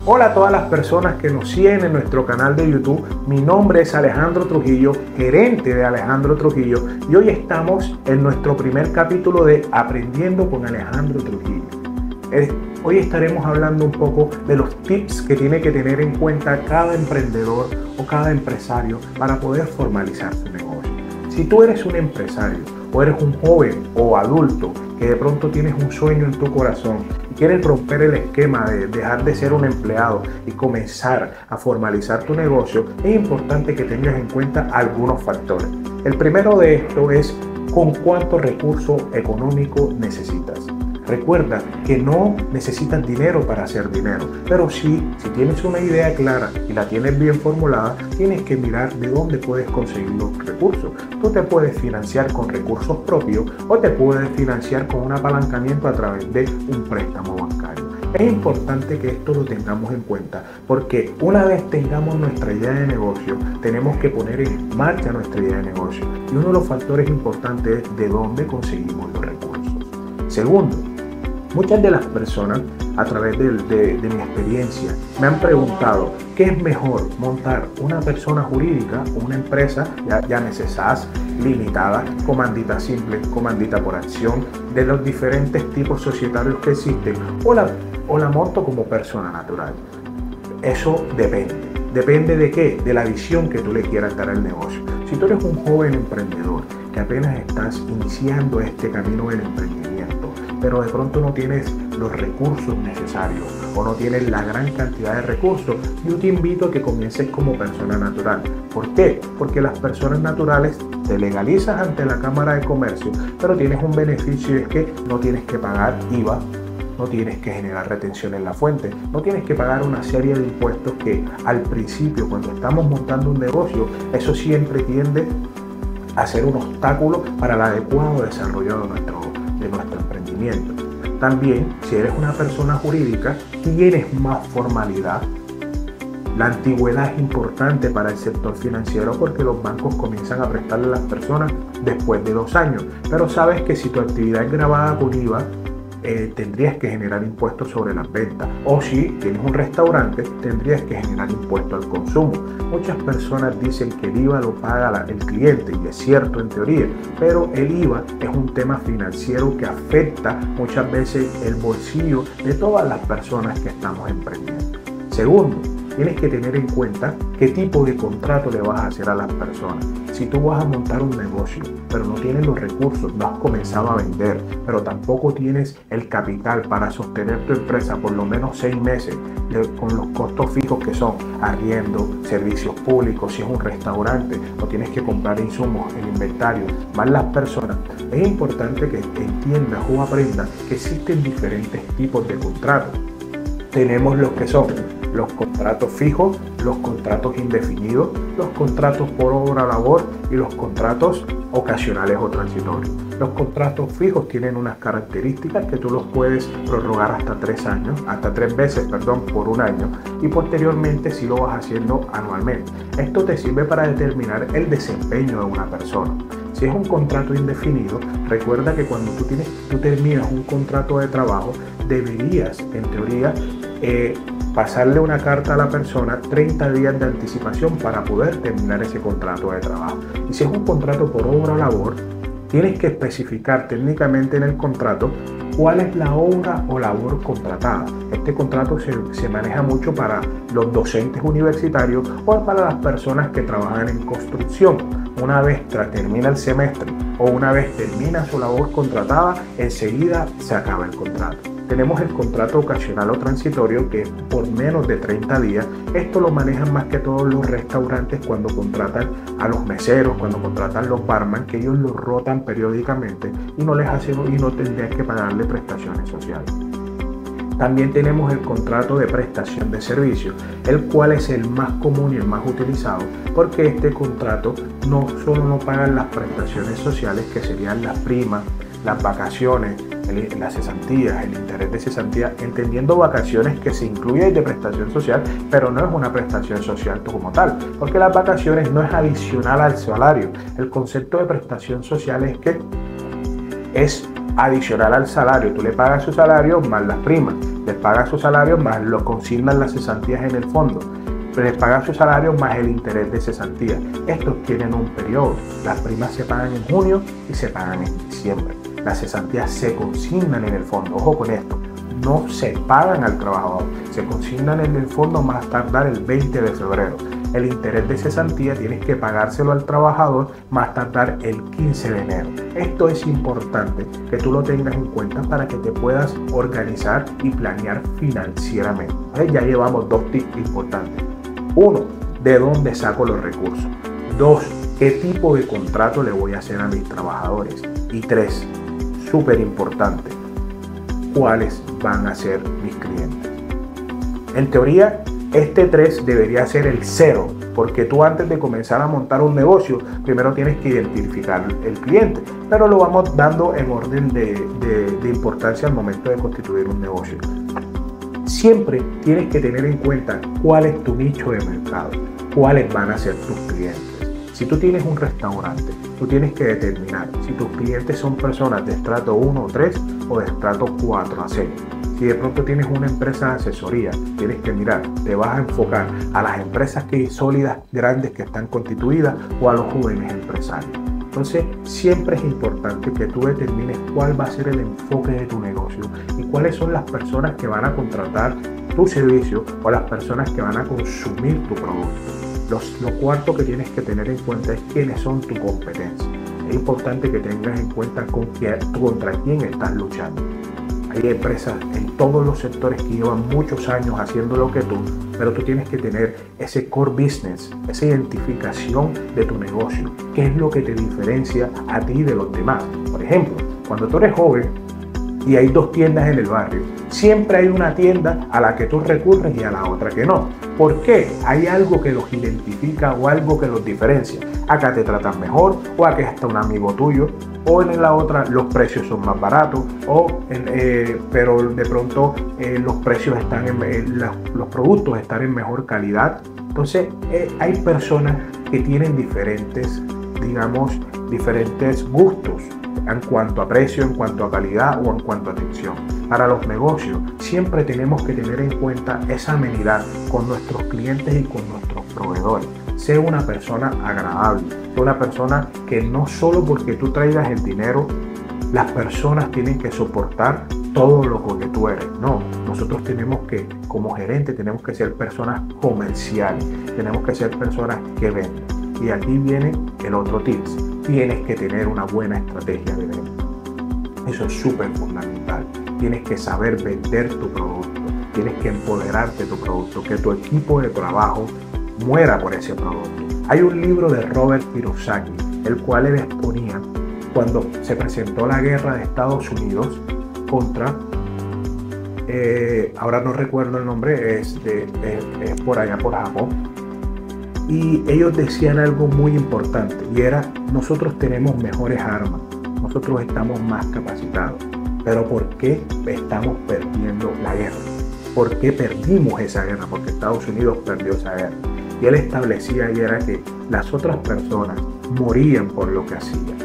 Hola a todas las personas que nos siguen en nuestro canal de YouTube. Mi nombre es Alejandro Trujillo, gerente de Alejandro Trujillo, y hoy estamos en nuestro primer capítulo de Aprendiendo con Alejandro Trujillo. Hoy estaremos hablando un poco de los tips que tiene que tener en cuenta cada emprendedor o cada empresario para poder formalizar su negocio. Si tú eres un empresario o eres un joven o adulto que de pronto tienes un sueño en tu corazón y quieres romper el esquema de dejar de ser un empleado y comenzar a formalizar tu negocio, es importante que tengas en cuenta algunos factores. El primero de esto es con cuánto recurso económico necesitas. Recuerda que no necesitas dinero para hacer dinero, pero sí, si tienes una idea clara y la tienes bien formulada, tienes que mirar de dónde puedes conseguir los recursos. Tú te puedes financiar con recursos propios o te puedes financiar con un apalancamiento a través de un préstamo bancario. Es importante que esto lo tengamos en cuenta porque una vez tengamos nuestra idea de negocio, tenemos que poner en marcha nuestra idea de negocio. Y uno de los factores importantes es de dónde conseguimos los recursos. Segundo, muchas de las personas, a través de mi experiencia, me han preguntado ¿qué es mejor montar una persona jurídica, una empresa, llámese SAS, limitada, comandita simple, comandita por acción, de los diferentes tipos societarios que existen, o la monto como persona natural? Eso depende. ¿Depende de qué? De la visión que tú le quieras dar al negocio. Si tú eres un joven emprendedor que apenas estás iniciando este camino del emprendimiento, pero de pronto no tienes los recursos necesarios o no tienes la gran cantidad de recursos, yo te invito a que comiences como persona natural. ¿Por qué? Porque las personas naturales te legalizas ante la Cámara de Comercio, pero tienes un beneficio y es que no tienes que pagar IVA, no tienes que generar retención en la fuente, no tienes que pagar una serie de impuestos que al principio, cuando estamos montando un negocio, eso siempre tiende a ser un obstáculo para el adecuado desarrollo de nuestro emprendimiento. También, si eres una persona jurídica, tienes más formalidad. La antigüedad es importante para el sector financiero porque los bancos comienzan a prestarle a las personas después de 2 años. Pero sabes que si tu actividad es gravada con IVA, tendrías que generar impuestos sobre las ventas. O si tienes un restaurante, tendrías que generar impuestos al consumo. Muchas personas dicen que el IVA lo paga el cliente, y es cierto en teoría, pero el IVA es un tema financiero que afecta muchas veces el bolsillo de todas las personas que estamos emprendiendo. Segundo, tienes que tener en cuenta qué tipo de contrato le vas a hacer a las personas. Si tú vas a montar un negocio, pero no tienes los recursos, no has comenzado a vender, pero tampoco tienes el capital para sostener tu empresa por lo menos 6 meses, con los costos fijos que son arriendo, servicios públicos, si es un restaurante, o tienes que comprar insumos, el inventario, más las personas, es importante que entiendas o aprendas que existen diferentes tipos de contratos. Tenemos los que son los contratos fijos, los contratos indefinidos, los contratos por obra o labor y los contratos ocasionales o transitorios. Los contratos fijos tienen unas características que tú los puedes prorrogar hasta 3 veces por un año, y posteriormente si lo vas haciendo anualmente. Esto te sirve para determinar el desempeño de una persona. Si es un contrato indefinido, recuerda que cuando tú terminas un contrato de trabajo, deberías, en teoría, pasarle una carta a la persona 30 días de anticipación para poder terminar ese contrato de trabajo. Y si es un contrato por obra o labor, tienes que especificar técnicamente en el contrato cuál es la obra o labor contratada. Este contrato se maneja mucho para los docentes universitarios o para las personas que trabajan en construcción. Una vez termina el semestre o una vez termina su labor contratada, enseguida se acaba el contrato. Tenemos el contrato ocasional o transitorio, que es por menos de 30 días. Esto lo manejan más que todos los restaurantes cuando contratan a los meseros, cuando contratan los barman, que ellos los rotan periódicamente y no tendrían que pagarle prestaciones sociales. También tenemos el contrato de prestación de servicios, el cual es el más común y el más utilizado, porque este contrato no solo no pagan las prestaciones sociales, que serían las primas, las vacaciones, las cesantías, el interés de cesantía, entendiendo vacaciones que se incluye de prestación social, pero no es una prestación social como tal, porque las vacaciones no es adicional al salario. El concepto de prestación social es que es adicional al salario. Tú le pagas su salario más las primas, les pagas su salario más lo consignan las cesantías en el fondo, les pagas su salario más el interés de cesantía. Estos tienen un periodo. Las primas se pagan en junio y se pagan en diciembre. Las cesantías se consignan en el fondo. Ojo con esto, no se pagan al trabajador, se consignan en el fondo más tardar el 20 de febrero. El interés de cesantía tienes que pagárselo al trabajador más tardar el 15 de enero. Esto es importante que tú lo tengas en cuenta para que te puedas organizar y planear financieramente. Ya llevamos 2 tips importantes. 1. ¿De dónde saco los recursos? 2. ¿Qué tipo de contrato le voy a hacer a mis trabajadores? Y 3. Súper importante, ¿cuáles van a ser mis clientes? En teoría, este 3 debería ser el 0, porque tú antes de comenzar a montar un negocio, primero tienes que identificar el cliente, pero lo vamos dando en orden de importancia al momento de constituir un negocio. Siempre tienes que tener en cuenta cuál es tu nicho de mercado, cuáles van a ser tus clientes. Si tú tienes un restaurante, tú tienes que determinar si tus clientes son personas de estrato 1 o 3 o de estrato 4 a 6. Si de pronto tienes una empresa de asesoría, tienes que mirar, te vas a enfocar a las empresas sólidas, grandes que están constituidas o a los jóvenes empresarios. Entonces, siempre es importante que tú determines cuál va a ser el enfoque de tu negocio y cuáles son las personas que van a contratar tu servicio o las personas que van a consumir tu producto. Lo cuarto que tienes que tener en cuenta es quiénes son tu competencia. Es importante que tengas en cuenta contra quién estás luchando. Hay empresas en todos los sectores que llevan muchos años haciendo lo que tú, pero tú tienes que tener ese core business, esa identificación de tu negocio. ¿Qué es lo que te diferencia a ti de los demás? Por ejemplo, cuando tú eres joven y hay 2 tiendas en el barrio, siempre hay una tienda a la que tú recurres y a la otra que no. ¿Por qué? Hay algo que los identifica o algo que los diferencia. Acá te tratan mejor, o acá está un amigo tuyo, o en la otra los precios son más baratos, pero de pronto los precios están los productos están en mejor calidad. Entonces hay personas que tienen diferentes gustos en cuanto a precio, en cuanto a calidad o en cuanto a atención. Para los negocios siempre tenemos que tener en cuenta esa amenidad con nuestros clientes y con nuestros proveedores. Sé una persona agradable, sé una persona que no solo porque tú traigas el dinero, las personas tienen que soportar todo lo que tú eres. No, nosotros tenemos que, como gerente, tenemos que ser personas comerciales, tenemos que ser personas que venden. Y aquí viene el otro tip. Tienes que tener una buena estrategia de venta. Eso es súper fundamental. Tienes que saber vender tu producto. Tienes que empoderarte de tu producto, que tu equipo de trabajo muera por ese producto. Hay un libro de Robert Kiyosaki, el cual él exponía cuando se presentó la guerra de Estados Unidos contra, ahora no recuerdo el nombre, es por allá por Japón. Y ellos decían algo muy importante y era: nosotros tenemos mejores armas, nosotros estamos más capacitados, pero ¿por qué estamos perdiendo la guerra? ¿Por qué perdimos esa guerra? Porque Estados Unidos perdió esa guerra. Y él establecía y era que las otras personas morían por lo que hacían.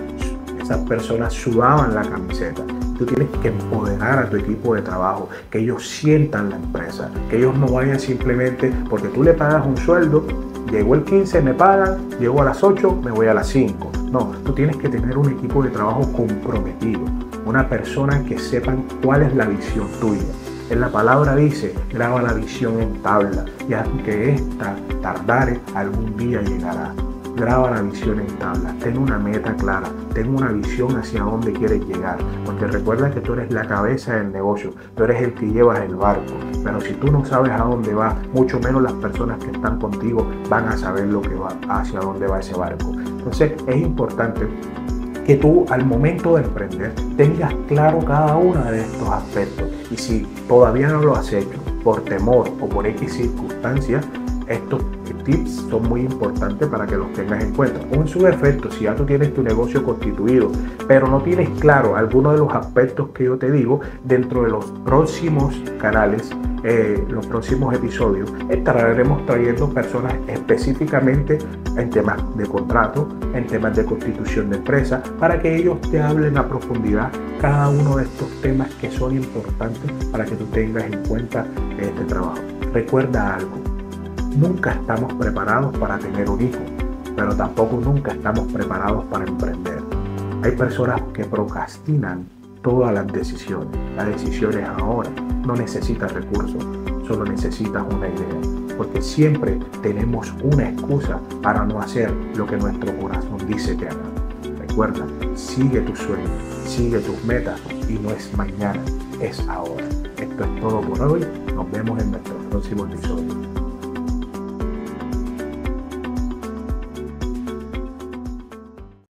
Esas personas sudaban la camiseta. Tú tienes que empoderar a tu equipo de trabajo, que ellos sientan la empresa, que ellos no vayan simplemente porque tú le pagas un sueldo. Llegó el 15, me pagan, llego a las 8, me voy a las 5. No, tú tienes que tener un equipo de trabajo comprometido, una persona que sepan cuál es la visión tuya. En la palabra dice: graba la visión en tabla, y aunque esta tardare, algún día llegará. Graba la visión en tabla, ten una meta clara, ten una visión hacia dónde quieres llegar, porque recuerda que tú eres la cabeza del negocio, tú eres el que llevas el barco, pero si tú no sabes a dónde vas, mucho menos las personas que están contigo van a saber hacia dónde va ese barco. Entonces es importante que tú al momento de emprender tengas claro cada uno de estos aspectos, y si todavía no lo has hecho por temor o por X circunstancias, Estos tips son muy importantes para que los tengas en cuenta. En su defecto, si ya tú tienes tu negocio constituido, pero no tienes claro algunos de los aspectos que yo te digo, dentro de los próximos canales, los próximos episodios, estaremos trayendo personas específicamente en temas de contrato, en temas de constitución de empresa, para que ellos te hablen a profundidad cada uno de estos temas que son importantes para que tú tengas en cuenta este trabajo. Recuerda algo, nunca estamos preparados para tener un hijo, pero tampoco nunca estamos preparados para emprender. Hay personas que procrastinan todas las decisiones. Las decisiones ahora no necesitas recursos, solo necesitas una idea, porque siempre tenemos una excusa para no hacer lo que nuestro corazón dice que haga. Recuerda, sigue tus sueños, sigue tus metas y no es mañana, es ahora. Esto es todo por hoy. Nos vemos en nuestro próximo episodio.